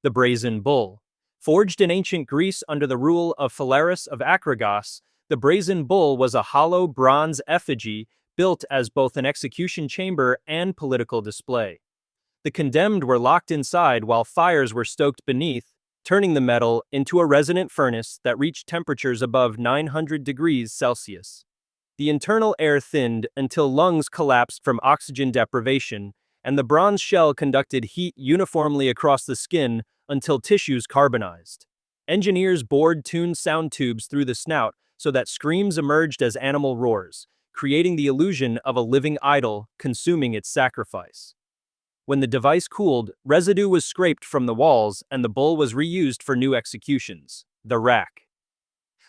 The Brazen Bull. Forged in ancient Greece under the rule of Phalaris of Acragos, the Brazen Bull was a hollow bronze effigy built as both an execution chamber and political display. The condemned were locked inside while fires were stoked beneath, turning the metal into a resonant furnace that reached temperatures above 900 degrees Celsius. The internal air thinned until lungs collapsed from oxygen deprivation, and the bronze shell conducted heat uniformly across the skin until tissues carbonized. Engineers bored tuned sound tubes through the snout so that screams emerged as animal roars, creating the illusion of a living idol consuming its sacrifice. When the device cooled, residue was scraped from the walls and the bull was reused for new executions. The rack.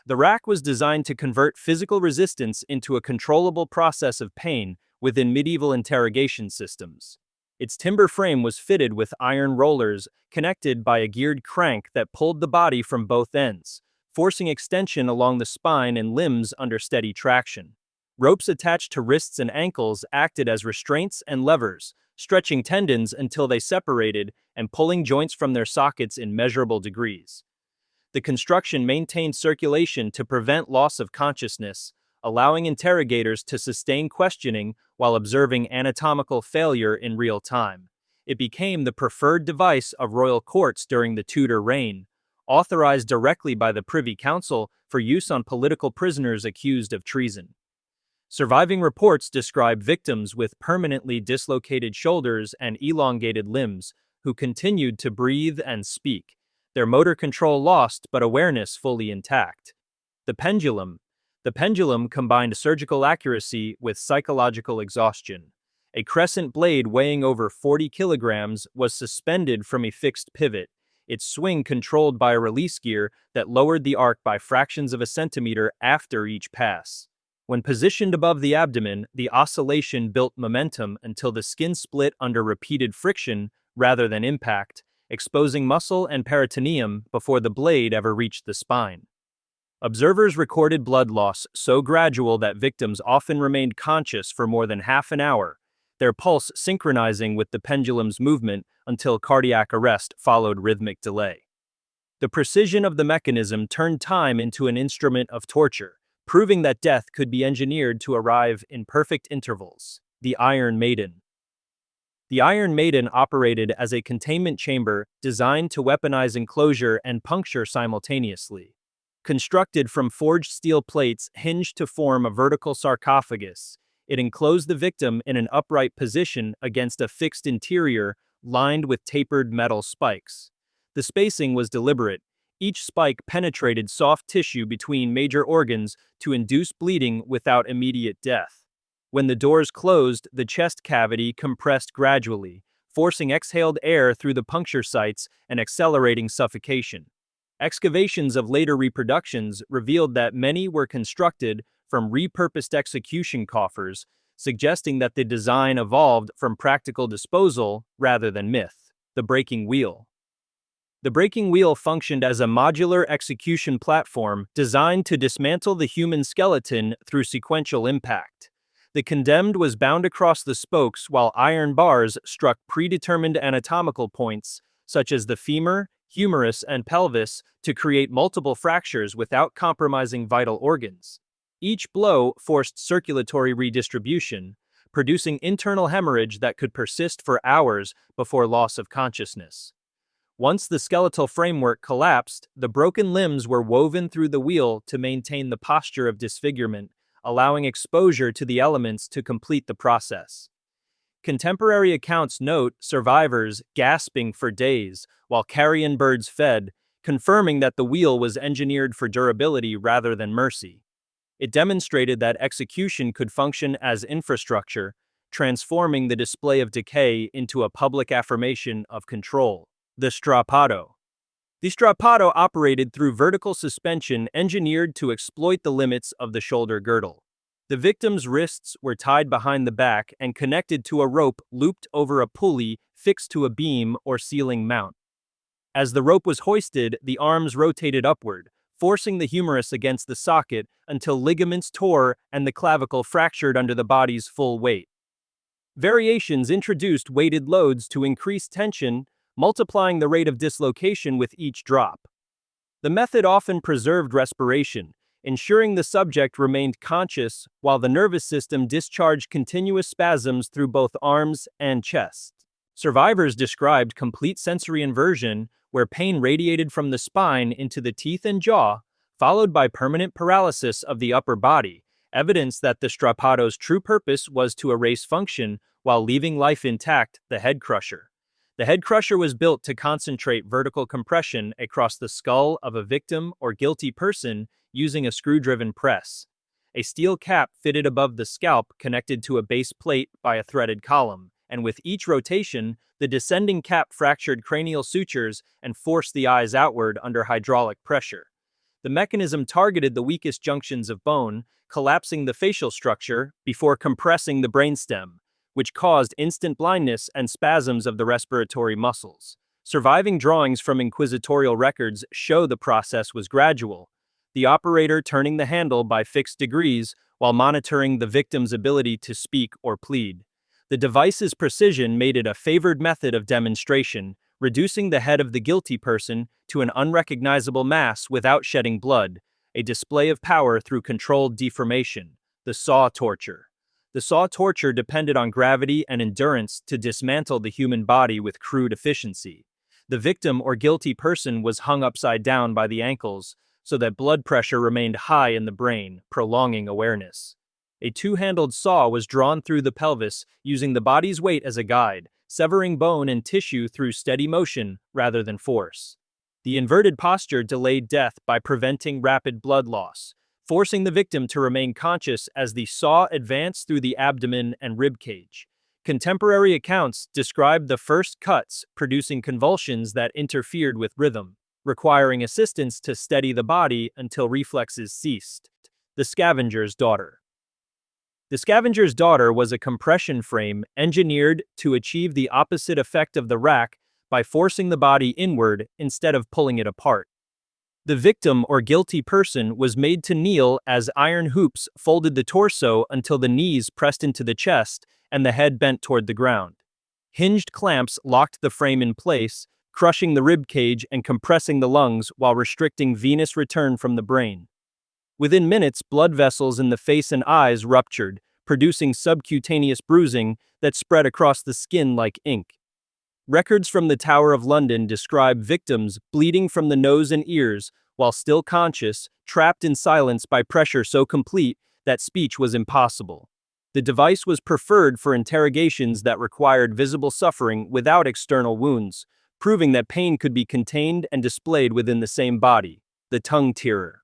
The rack was designed to convert physical resistance into a controllable process of pain within medieval interrogation systems. Its timber frame was fitted with iron rollers connected by a geared crank that pulled the body from both ends, forcing extension along the spine and limbs under steady traction. Ropes attached to wrists and ankles acted as restraints and levers, stretching tendons until they separated and pulling joints from their sockets in measurable degrees. The construction maintained circulation to prevent loss of consciousness, allowing interrogators to sustain questioning while observing anatomical failure in real time. It became the preferred device of royal courts during the Tudor reign, authorized directly by the Privy Council for use on political prisoners accused of treason. Surviving reports describe victims with permanently dislocated shoulders and elongated limbs who continued to breathe and speak, their motor control lost but awareness fully intact. The pendulum. The pendulum combined surgical accuracy with psychological exhaustion. A crescent blade weighing over 40 kilograms was suspended from a fixed pivot, its swing controlled by a release gear that lowered the arc by fractions of a centimeter after each pass. When positioned above the abdomen, the oscillation built momentum until the skin split under repeated friction rather than impact, exposing muscle and peritoneum before the blade ever reached the spine. Observers recorded blood loss so gradual that victims often remained conscious for more than half an hour, their pulse synchronizing with the pendulum's movement until cardiac arrest followed rhythmic delay. The precision of the mechanism turned time into an instrument of torture, proving that death could be engineered to arrive in perfect intervals. The Iron Maiden. The Iron Maiden operated as a containment chamber designed to weaponize enclosure and puncture simultaneously. Constructed from forged steel plates hinged to form a vertical sarcophagus, it enclosed the victim in an upright position against a fixed interior lined with tapered metal spikes. The spacing was deliberate. Each spike penetrated soft tissue between major organs to induce bleeding without immediate death. When the doors closed, the chest cavity compressed gradually, forcing exhaled air through the puncture sites and accelerating suffocation. Excavations of later reproductions revealed that many were constructed from repurposed execution coffers, suggesting that the design evolved from practical disposal rather than myth. The breaking wheel. The breaking wheel functioned as a modular execution platform designed to dismantle the human skeleton through sequential impact. The condemned was bound across the spokes while iron bars struck predetermined anatomical points, such as the femur, humerus, and pelvis, to create multiple fractures without compromising vital organs. Each blow forced circulatory redistribution, producing internal hemorrhage that could persist for hours before loss of consciousness. Once the skeletal framework collapsed, the broken limbs were woven through the wheel to maintain the posture of disfigurement, allowing exposure to the elements to complete the process. Contemporary accounts note survivors gasping for days while carrion birds fed, confirming that the wheel was engineered for durability rather than mercy. It demonstrated that execution could function as infrastructure, transforming the display of decay into a public affirmation of control. The Strappado. The Strappado operated through vertical suspension engineered to exploit the limits of the shoulder girdle. The victim's wrists were tied behind the back and connected to a rope looped over a pulley fixed to a beam or ceiling mount. As the rope was hoisted, the arms rotated upward, forcing the humerus against the socket until ligaments tore and the clavicle fractured under the body's full weight. Variations introduced weighted loads to increase tension, multiplying the rate of dislocation with each drop. The method often preserved respiration, ensuring the subject remained conscious while the nervous system discharged continuous spasms through both arms and chest. Survivors described complete sensory inversion, where pain radiated from the spine into the teeth and jaw, followed by permanent paralysis of the upper body, evidence that the Strappado's true purpose was to erase function while leaving life intact, the headcrusher. The headcrusher was built to concentrate vertical compression across the skull of a victim or guilty person using a screw-driven press. A steel cap fitted above the scalp connected to a base plate by a threaded column, and with each rotation, the descending cap fractured cranial sutures and forced the eyes outward under hydraulic pressure. The mechanism targeted the weakest junctions of bone, collapsing the facial structure before compressing the brainstem, which caused instant blindness and spasms of the respiratory muscles. Surviving drawings from inquisitorial records show the process was gradual, the operator turning the handle by fixed degrees while monitoring the victim's ability to speak or plead. The device's precision made it a favored method of demonstration, reducing the head of the guilty person to an unrecognizable mass without shedding blood, a display of power through controlled deformation. The saw torture. The saw torture depended on gravity and endurance to dismantle the human body with crude efficiency. The victim or guilty person was hung upside down by the ankles so that blood pressure remained high in the brain, prolonging awareness. A two-handled saw was drawn through the pelvis using the body's weight as a guide, severing bone and tissue through steady motion rather than force. The inverted posture delayed death by preventing rapid blood loss, forcing the victim to remain conscious as the saw advanced through the abdomen and ribcage. Contemporary accounts described the first cuts producing convulsions that interfered with rhythm, requiring assistance to steady the body until reflexes ceased. The Scavenger's Daughter. The Scavenger's Daughter was a compression frame engineered to achieve the opposite effect of the rack by forcing the body inward instead of pulling it apart. The victim or guilty person was made to kneel as iron hoops folded the torso until the knees pressed into the chest and the head bent toward the ground. Hinged clamps locked the frame in place, crushing the rib cage and compressing the lungs while restricting venous return from the brain. Within minutes, blood vessels in the face and eyes ruptured, producing subcutaneous bruising that spread across the skin like ink. Records from the Tower of London describe victims bleeding from the nose and ears while still conscious, trapped in silence by pressure so complete that speech was impossible. The device was preferred for interrogations that required visible suffering without external wounds, proving that pain could be contained and displayed within the same body. The tongue-tierer.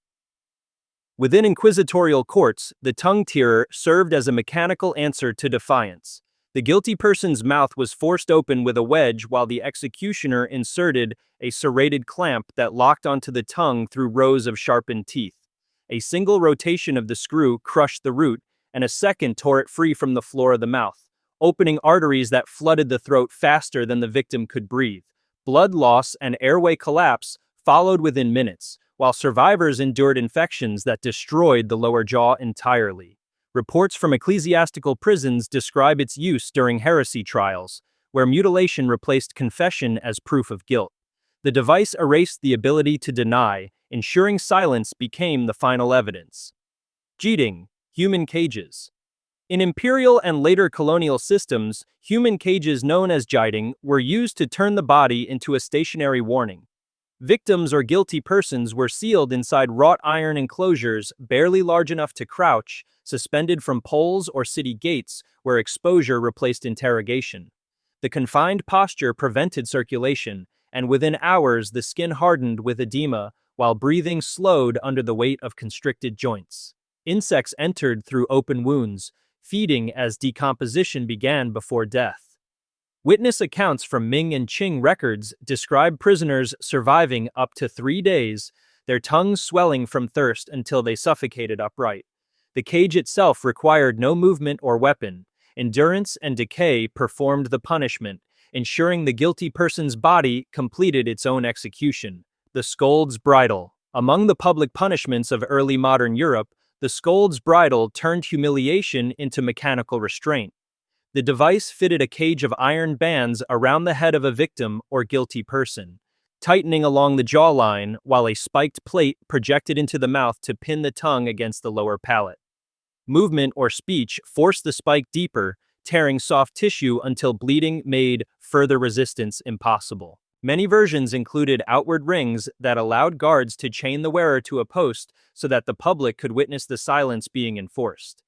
Within inquisitorial courts, the tongue-tierer served as a mechanical answer to defiance. The guilty person's mouth was forced open with a wedge while the executioner inserted a serrated clamp that locked onto the tongue through rows of sharpened teeth. A single rotation of the screw crushed the root, and a second tore it free from the floor of the mouth, opening arteries that flooded the throat faster than the victim could breathe. Blood loss and airway collapse followed within minutes, while survivors endured infections that destroyed the lower jaw entirely. Reports from ecclesiastical prisons describe its use during heresy trials, where mutilation replaced confession as proof of guilt. The device erased the ability to deny, ensuring silence became the final evidence. Jilting, human cages. In imperial and later colonial systems, human cages known as jilting were used to turn the body into a stationary warning. Victims or guilty persons were sealed inside wrought iron enclosures barely large enough to crouch, suspended from poles or city gates where exposure replaced interrogation. The confined posture prevented circulation, and within hours the skin hardened with edema while breathing slowed under the weight of constricted joints. Insects entered through open wounds, feeding as decomposition began before death. Witness accounts from Ming and Qing records describe prisoners surviving up to 3 days, their tongues swelling from thirst until they suffocated upright. The cage itself required no movement or weapon. Endurance and decay performed the punishment, ensuring the guilty person's body completed its own execution. The Scold's Bridle. Among the public punishments of early modern Europe, the Scold's Bridle turned humiliation into mechanical restraint. The device fitted a cage of iron bands around the head of a victim or guilty person, tightening along the jawline while a spiked plate projected into the mouth to pin the tongue against the lower palate. Movement or speech forced the spike deeper, tearing soft tissue until bleeding made further resistance impossible. Many versions included outward rings that allowed guards to chain the wearer to a post so that the public could witness the silence being enforced.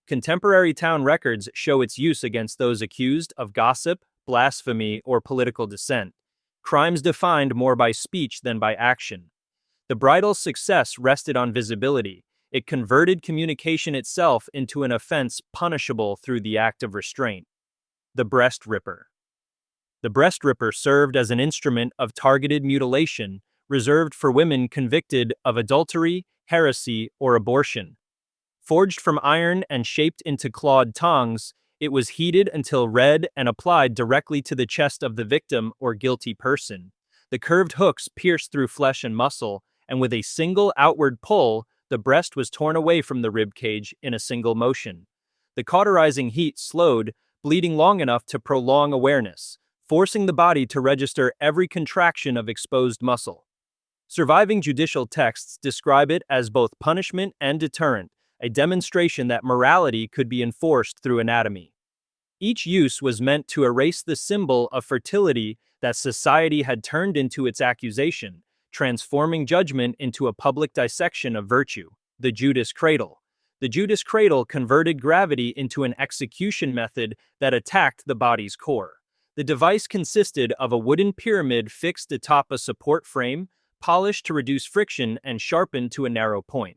Contemporary town records show its use against those accused of gossip, blasphemy, or political dissent, crimes defined more by speech than by action. The bridal's success rested on visibility. It converted communication itself into an offense punishable through the act of restraint. The breast ripper. The breast ripper served as an instrument of targeted mutilation, reserved for women convicted of adultery, heresy, or abortion. Forged from iron and shaped into clawed tongs, it was heated until red and applied directly to the chest of the victim or guilty person. The curved hooks pierced through flesh and muscle, and with a single outward pull, the breast was torn away from the rib cage in a single motion. The cauterizing heat slowed, bleeding long enough to prolong awareness, forcing the body to register every contraction of exposed muscle. Surviving judicial texts describe it as both punishment and deterrent, a demonstration that morality could be enforced through anatomy. Each use was meant to erase the symbol of fertility that society had turned into its accusation, transforming judgment into a public dissection of virtue. The Judas Cradle. The Judas Cradle converted gravity into an execution method that attacked the body's core. The device consisted of a wooden pyramid fixed atop a support frame, polished to reduce friction and sharpened to a narrow point.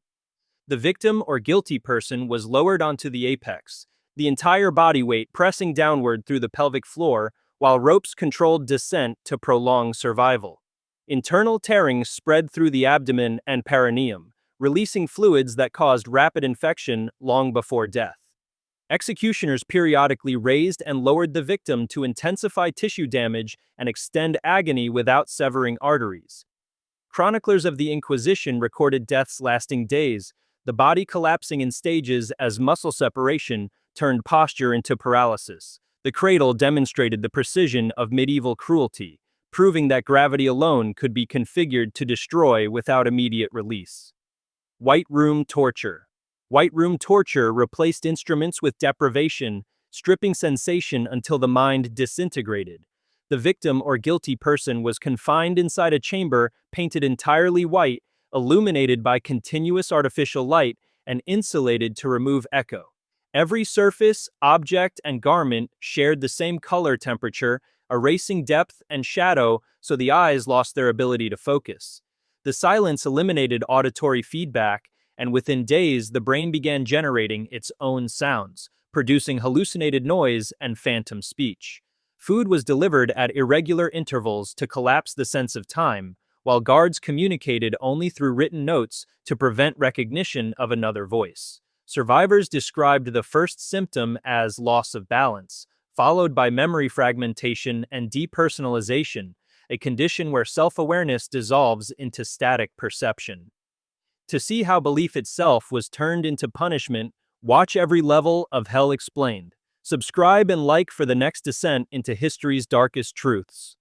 The victim or guilty person was lowered onto the apex, the entire body weight pressing downward through the pelvic floor, while ropes controlled descent to prolong survival. Internal tearing spread through the abdomen and perineum, releasing fluids that caused rapid infection long before death. Executioners periodically raised and lowered the victim to intensify tissue damage and extend agony without severing arteries. Chroniclers of the Inquisition recorded deaths lasting days, the body collapsing in stages as muscle separation turned posture into paralysis. The cradle demonstrated the precision of medieval cruelty, proving that gravity alone could be configured to destroy without immediate release. White room torture. White room torture replaced instruments with deprivation, stripping sensation until the mind disintegrated. The victim or guilty person was confined inside a chamber painted entirely white, illuminated by continuous artificial light, and insulated to remove echo. Every surface, object, and garment shared the same color temperature, erasing depth and shadow so the eyes lost their ability to focus. The silence eliminated auditory feedback, and within days the brain began generating its own sounds, producing hallucinated noise and phantom speech. Food was delivered at irregular intervals to collapse the sense of time, while guards communicated only through written notes to prevent recognition of another voice. Survivors described the first symptom as loss of balance, followed by memory fragmentation and depersonalization, a condition where self-awareness dissolves into static perception. To see how belief itself was turned into punishment, watch every level of Hell Explained. Subscribe and like for the next descent into history's darkest truths.